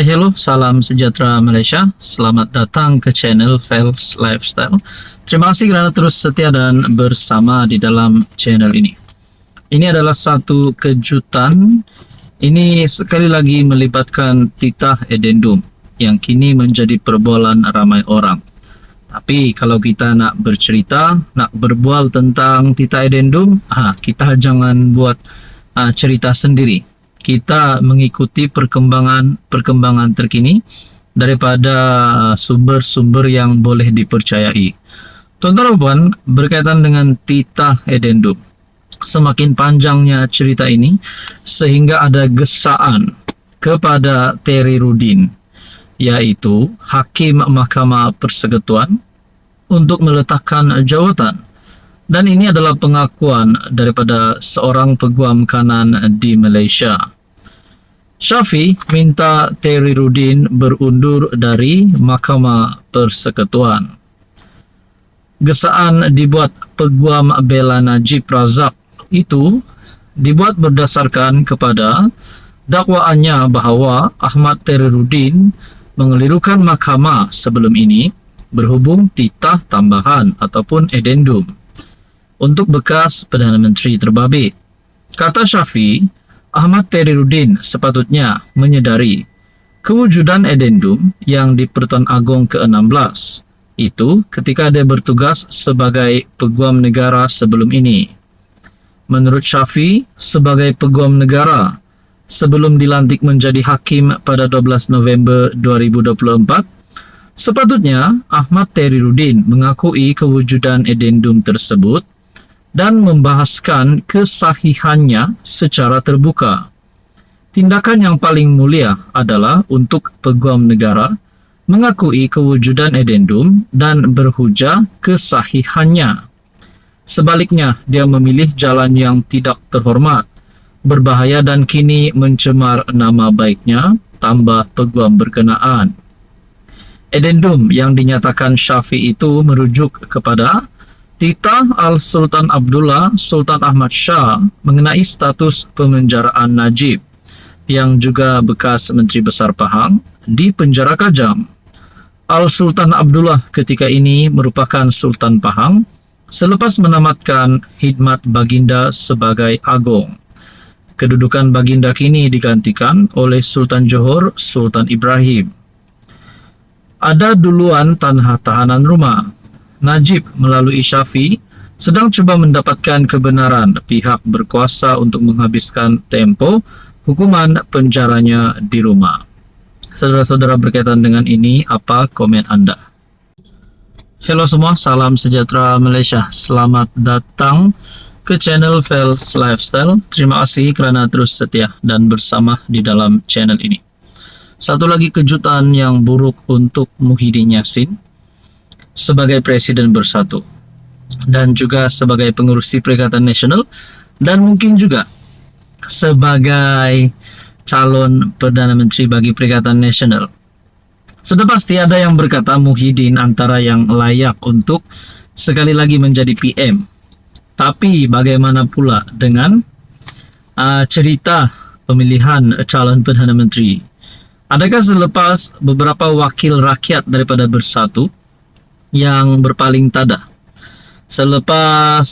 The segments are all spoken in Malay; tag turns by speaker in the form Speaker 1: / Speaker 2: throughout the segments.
Speaker 1: Hai, hello, salam sejahtera Malaysia. Selamat datang ke channel Fels Lifestyle. Terima kasih kerana terus setia dan bersama di dalam channel ini. Ini adalah satu kejutan. Ini sekali lagi melibatkan titah edendum yang kini menjadi perbualan ramai orang. Tapi kalau kita nak bercerita, nak berbual tentang titah edendum, kita jangan buat cerita sendiri. Kita mengikuti perkembangan terkini daripada sumber-sumber yang boleh dipercayai. Tuan-tuan dan puan, berkaitan dengan titah edendum, semakin panjangnya cerita ini sehingga ada gesaan kepada Terry Rudin, yaitu Hakim Mahkamah Persekutuan, untuk meletakkan jawatan. Dan ini adalah pengakuan daripada seorang peguam kanan di Malaysia. Shafie minta Terry Rudin berundur dari Mahkamah Persekutuan. Gesaan dibuat peguam bela Najib Razak itu dibuat berdasarkan kepada dakwaannya bahawa Ahmad Terry Rudin mengelirukan mahkamah sebelum ini berhubung titah tambahan ataupun edendum untuk bekas Perdana Menteri terbabit. Kata Shafie, Ahmad Terry Rudin sepatutnya menyedari kewujudan edendum yang di Pertuan Agong ke-16 itu ketika dia bertugas sebagai peguam negara sebelum ini. Menurut Shafie, sebagai peguam negara sebelum dilantik menjadi hakim pada 12 November 2024, sepatutnya Ahmad Terry Rudin mengakui kewujudan edendum tersebut dan membahaskan kesahihannya secara terbuka. Tindakan yang paling mulia adalah untuk peguam negara mengakui kewujudan edendum dan berhujah kesahihannya. Sebaliknya, dia memilih jalan yang tidak terhormat, berbahaya dan kini mencemar nama baiknya, tambah peguam berkenaan. Edendum yang dinyatakan Shafie itu merujuk kepada titah Al-Sultan Abdullah Sultan Ahmad Shah mengenai status pemenjaraan Najib, yang juga bekas Menteri Besar Pahang, di penjara kajam. Al-Sultan Abdullah ketika ini merupakan Sultan Pahang selepas menamatkan khidmat baginda sebagai Agong. Kedudukan baginda kini digantikan oleh Sultan Johor Sultan Ibrahim. Ada duluan tanah tahanan rumah. Najib melalui Shafie sedang cuba mendapatkan kebenaran pihak berkuasa untuk menghabiskan tempo hukuman penjaranya di rumah. Saudara-saudara, berkaitan dengan ini, apa komen anda? Hello semua, salam sejahtera Malaysia. Selamat datang ke channel Fels Lifestyle. Terima kasih kerana terus setia dan bersama di dalam channel ini. Satu lagi kejutan yang buruk untuk Muhyiddin Yassin sebagai Presiden Bersatu dan juga sebagai pengurusi Perikatan Nasional dan mungkin juga sebagai calon Perdana Menteri bagi Perikatan Nasional. Sudah pasti ada yang berkata Muhyiddin antara yang layak untuk sekali lagi menjadi PM. Tapi bagaimana pula dengan cerita pemilihan calon Perdana Menteri? Adakah selepas beberapa wakil rakyat daripada Bersatu yang berpaling tada, selepas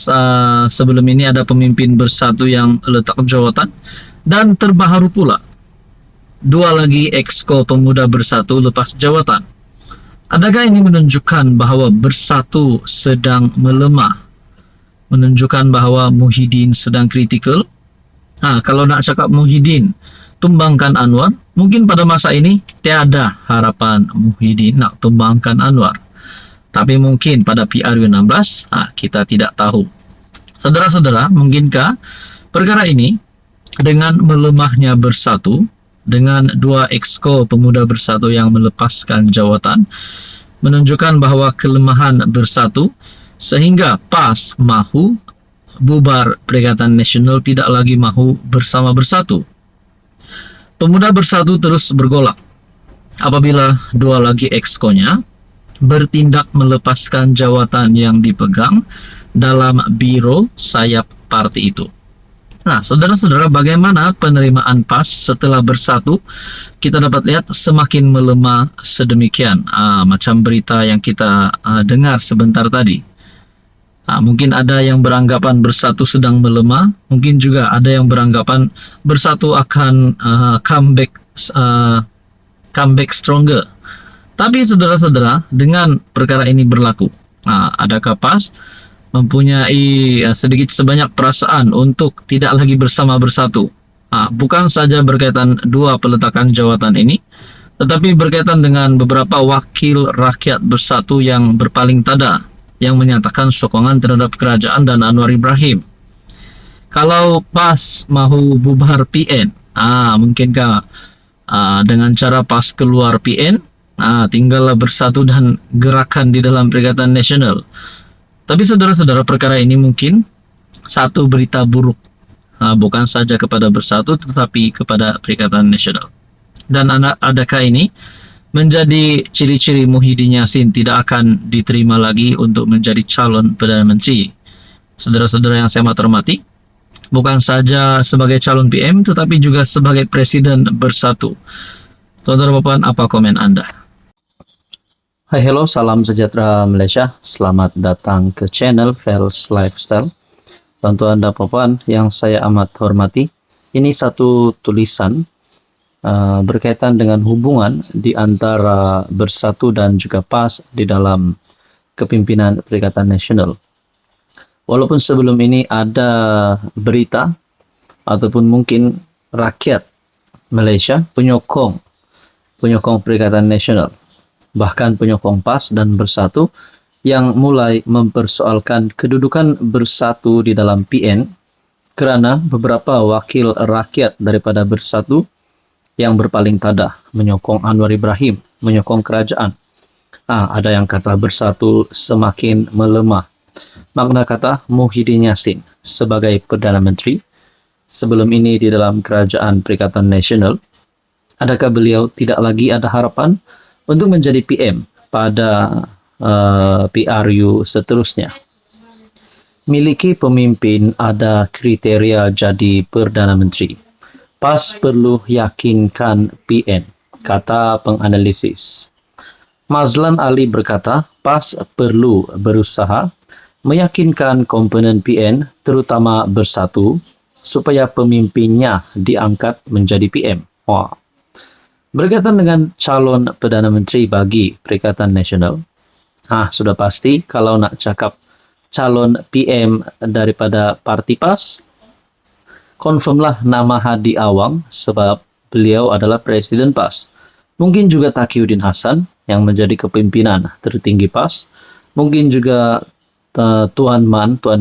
Speaker 1: sebelum ini ada pemimpin Bersatu yang letak jawatan, dan terbaru pula dua lagi exco pemuda Bersatu lepas jawatan, adakah ini menunjukkan bahawa Bersatu sedang melemah, menunjukkan bahawa Muhyiddin sedang kritikal? Kalau nak cakap Muhyiddin tumbangkan Anwar, mungkin pada masa ini tiada harapan Muhyiddin nak tumbangkan Anwar. Tapi mungkin pada PRU16, kita tidak tahu. Saudara-saudara, mungkinkah perkara ini dengan melemahnya Bersatu, dengan dua exco pemuda Bersatu yang melepaskan jawatan, menunjukkan bahawa kelemahan Bersatu sehingga PAS mahu bubar Perikatan Nasional, tidak lagi mahu bersama Bersatu. Pemuda Bersatu terus bergolak apabila dua lagi exco-nya bertindak melepaskan jawatan yang dipegang dalam biro sayap parti itu. Nah, saudara-saudara, bagaimana penerimaan PAS setelah bersatu? Kita dapat lihat semakin melemah sedemikian, macam berita yang kita dengar sebentar tadi. Mungkin ada yang beranggapan bersatu sedang melemah, mungkin juga ada yang beranggapan bersatu akan comeback stronger. Tapi saudara-saudara, dengan perkara ini berlaku, adakah PAS mempunyai sedikit sebanyak perasaan untuk tidak lagi bersama bersatu? Bukan saja berkaitan dua peletakan jawatan ini, tetapi berkaitan dengan beberapa wakil rakyat bersatu yang berpaling tada, yang menyatakan sokongan terhadap kerajaan dan Anwar Ibrahim. Kalau PAS mahu bubar PN, mungkinkah dengan cara PAS keluar PN, tinggallah bersatu dan gerakan di dalam Perikatan Nasional? Tapi saudara-saudara, perkara ini mungkin satu berita buruk, bukan saja kepada bersatu tetapi kepada Perikatan Nasional. Dan adakah ini menjadi ciri-ciri Muhyiddin Yassin tidak akan diterima lagi untuk menjadi calon Perdana Menteri? Saudara-saudara yang saya hormati, bukan saja sebagai calon PM tetapi juga sebagai presiden bersatu. Saudara Bapak, apa komen Anda?
Speaker 2: Hai, hello, salam sejahtera Malaysia. Selamat datang ke channel Fels Lifestyle. Tuan-tuan dan puan yang saya amat hormati, ini satu tulisan berkaitan dengan hubungan di antara bersatu dan juga PAS di dalam kepimpinan Perikatan Nasional. Walaupun sebelum ini ada berita ataupun mungkin rakyat Malaysia penyokong Perikatan Nasional, bahkan penyokong PAS dan bersatu, yang mulai mempersoalkan kedudukan bersatu di dalam PN kerana beberapa wakil rakyat daripada bersatu yang berpaling tada menyokong Anwar Ibrahim, menyokong kerajaan. Ada yang kata bersatu semakin melemah. Makna kata Muhyiddin Yassin sebagai Perdana Menteri sebelum ini di dalam Kerajaan Perikatan Nasional, adakah beliau tidak lagi ada harapan untuk menjadi PM pada PRU seterusnya? Miliki pemimpin ada kriteria jadi Perdana Menteri. PAS perlu yakinkan PN, kata penganalisis. Mazlan Ali berkata, PAS perlu berusaha meyakinkan komponen PN, terutama bersatu, supaya pemimpinnya diangkat menjadi PM. Berkaitan dengan calon Perdana Menteri bagi Perikatan Nasional, sudah pasti kalau nak cakap calon PM daripada parti PAS, confirmlah nama Hadi Awang sebab beliau adalah Presiden PAS. Mungkin juga Taqiyuddin Hasan yang menjadi kepimpinan tertinggi PAS. Mungkin juga Tuan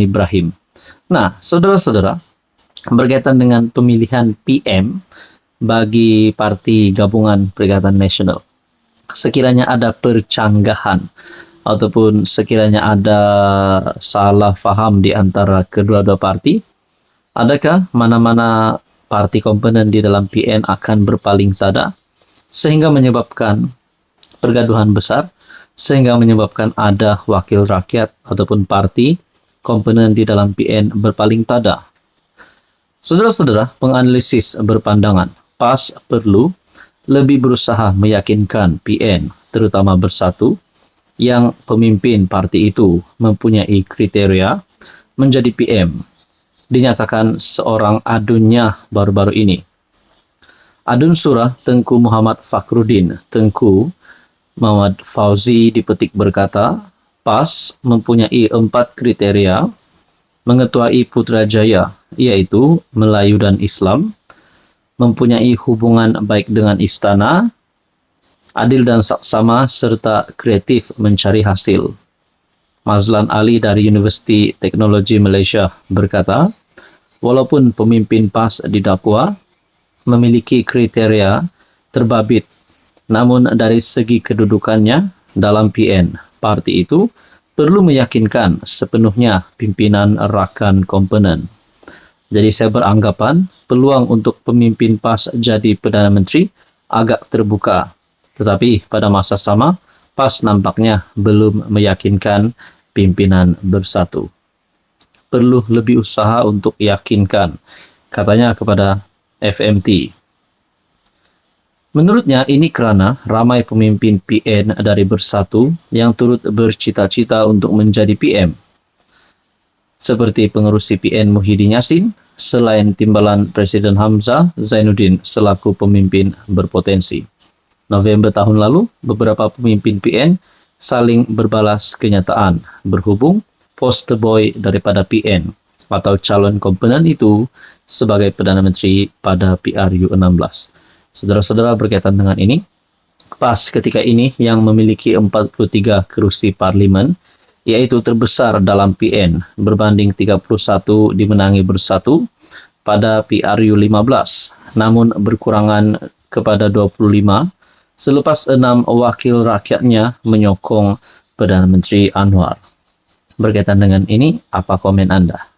Speaker 2: Ibrahim. Nah, saudara-saudara, berkaitan dengan pemilihan PM bagi Parti Gabungan Perikatan Nasional, sekiranya ada percanggahan ataupun sekiranya ada salah faham di antara kedua-dua parti, adakah mana-mana parti komponen di dalam PN akan berpaling tada sehingga menyebabkan pergaduhan besar, sehingga menyebabkan ada wakil rakyat ataupun parti komponen di dalam PN berpaling tada? Saudara-saudara, penganalisis berpandangan PAS perlu lebih berusaha meyakinkan PN, terutama bersatu, yang pemimpin parti itu mempunyai kriteria menjadi PM. Dinyatakan seorang adunnya baru-baru ini. Adun Surah Tengku Muhammad Fakhruddin Tengku Muhammad Fauzi dipetik berkata, PAS mempunyai 4 kriteria mengetuai Putrajaya, iaitu Melayu dan Islam, mempunyai hubungan baik dengan istana, adil dan saksama, serta kreatif mencari hasil. Mazlan Ali dari Universiti Teknologi Malaysia berkata, walaupun pemimpin PAS didakwa memiliki kriteria terbabit, namun dari segi kedudukannya dalam PN, parti itu perlu meyakinkan sepenuhnya pimpinan rakan komponen. Jadi saya beranggapan peluang untuk pemimpin PAS jadi Perdana Menteri agak terbuka. Tetapi pada masa sama, PAS nampaknya belum meyakinkan pimpinan bersatu. Perlu lebih usaha untuk yakinkan katanya kepada FMT. Menurutnya ini karena ramai pemimpin PN dari Bersatu yang turut bercita-cita untuk menjadi PM. Seperti pengerusi PN Muhyiddin Yassin, selain timbalan Presiden Hamzah Zainuddin selaku pemimpin berpotensi. November tahun lalu, beberapa pemimpin PN saling berbalas kenyataan berhubung poster boy daripada PN atau calon komponen itu sebagai Perdana Menteri pada PRU16. Saudara-saudara, berkaitan dengan ini, pas ketika ini yang memiliki 43 kerusi parlimen, yaitu terbesar dalam PN berbanding 31 dimenangi Bersatu pada PRU15, namun berkurangan kepada 25 selepas 6 wakil rakyatnya menyokong Perdana Menteri Anwar. Berkaitan dengan ini, apa komen Anda?